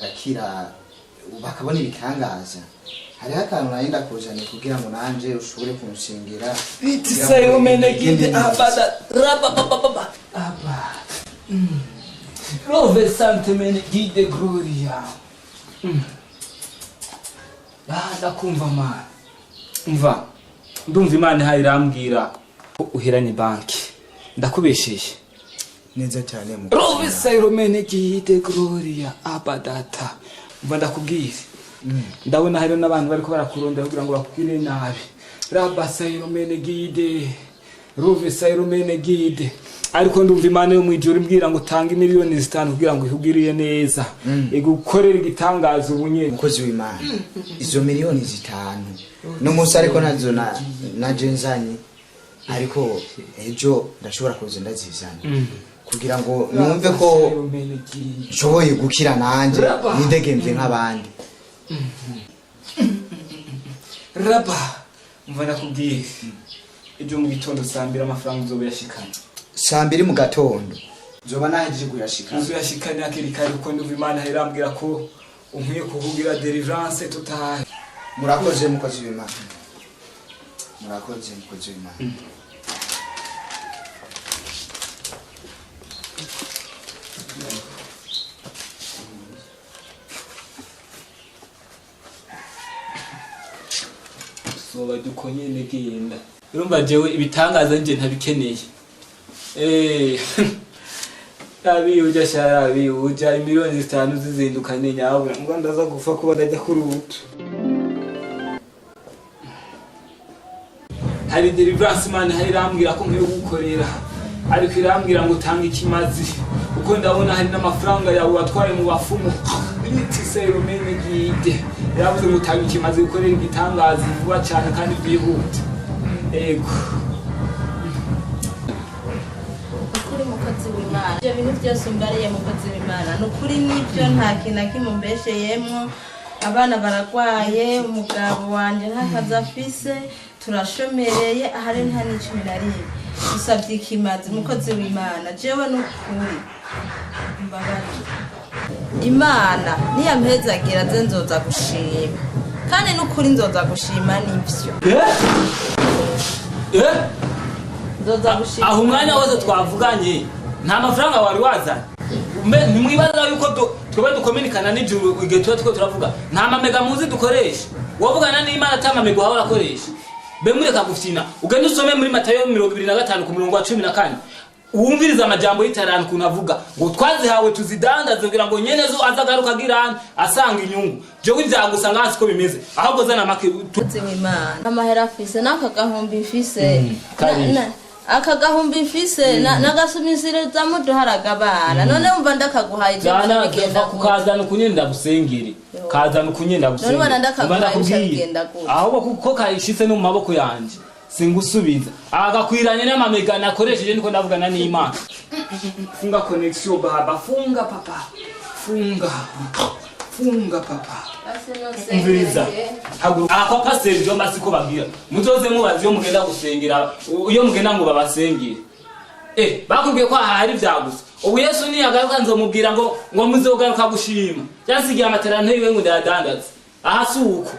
gakira bakabona ibitangaza. Hariho akantu nayenda kuzanye kugira ngo nanje ushobore kunshingira. Itisayo menegide abada rabababa aba. Rove sante menegide gloria. Ndakumva mana. Umva. Ndumva Imana hayirambwira uhiranye banki. Ndakubesheje. Neza cyane mu. Rove sayo menegide gloria abadata. Umva ndakubwira. Ndabona hari n'abantu bariko barakurondera kugira ngo bakugire nabi. Rabba sayiro menegide. Rove sayiro menegide. Ariko ndumva Imana yo mwijuru imbwira ngo tanga miliyoni 5 kugira ngo ihugiriye neza. Igukorera igitangazo ubunye. Mukozi w'Imana. Izo miliyoni 5. No musi ariko nazo na jenzanye. Ariko ejo ndashobora kuza ndazizanye. Kugira ngo numve ko nshoboye gukira nanje nidegemve nk'abandi. Raba umva nakubwiye ejo mu gitondo sambira amafaranga uzobe yashikana sambiri mu gatondo zoba nahejeje kuyashikana uzoyashikana akiri kare uko ndumva Imana irambwira ko unkwiye kuvugira deliverance total. Murakoze mukozi w'Imana. Murakoze mukozi w'Imana. Soba dukonye negenda. Urumva jewe ibitangaza nje ntabikeneye. Tabi uja sharabi uja miliyoni 5 zizindukane nyawe ngo ndaza gufa kuba ndajya kurubuto. Hari deliverance man hari rambwira ko nkwiye gukorera. Ariko irambwira ngo utanga ikimazi. Uko ndabona hari n'amafaranga yawe watwaye mu bafumu. Itisayo menegide. Yavuze ngo utanga ikimazi gukorera igitangaza vuba cyane kandi byihuta. Ego. Ukuri mukozi w'Imana. Ibyo bintu byose umbariye mukozi w'Imana. Nukuri nibyo nta kintu kimumbesheyemo. Abana baragwaye, umugabo wanje ntakaza afise, turashomereye ahari nta n'icumi na rimwe. Usabye ikimazi mukozi w'Imana. Jewe nukuri mbabaje. Imana niyampezagira ze nzoza gushima. Kandi nukuri nzoza gushima nivyo. Nzoza gushima. Aho umwanya wose twavuganye nta mafaranga wari wazanye. Nimwibaza yuko twebe dukominikana n'ijuru igihe tuba turavuga nta mamega muzi dukoresha. Wavugana n'Imana atamamega wawe urakoresha. Be mureka gufina. Ugende usome muri Matayo 25 ku murongo wa 14. Uwumviriza amajambo y'Itarano kunavuga ngo twazihawe tuzidandaze kugira ngo nyenezo azagaruka girana asanga inyungu. Jewe byagusanga hasi ko bimeze. Ahubwo zana make tuzi w'Imana. Amahera afise nakagahomba ifise. Akagahumbi mfise nagasumisireza muduharaga abana none umva ndakaguhaye je bigenda kukazana kunyenda gusengere kazana kunyenda gusengere none ndakaguhaye bigenda gute ahubwo kuko kayishitse no mu maboko yanje singusubiza agakwiranye n'amamega nakoresheje niko ndavugana n'Imana. Funga connection baba funga papa funga papa umviriza ako pastor jo masiko babwira muzoze mubazi yo mugenda gusengera iyo mugenda ngo babasengere bakubwiye ko hari vyagusa ubu Yesu ni yagaruka nzomubwira ngo muzogaruka gushima cyasigiye amaterano yiwe ngo ndadandaza aha suko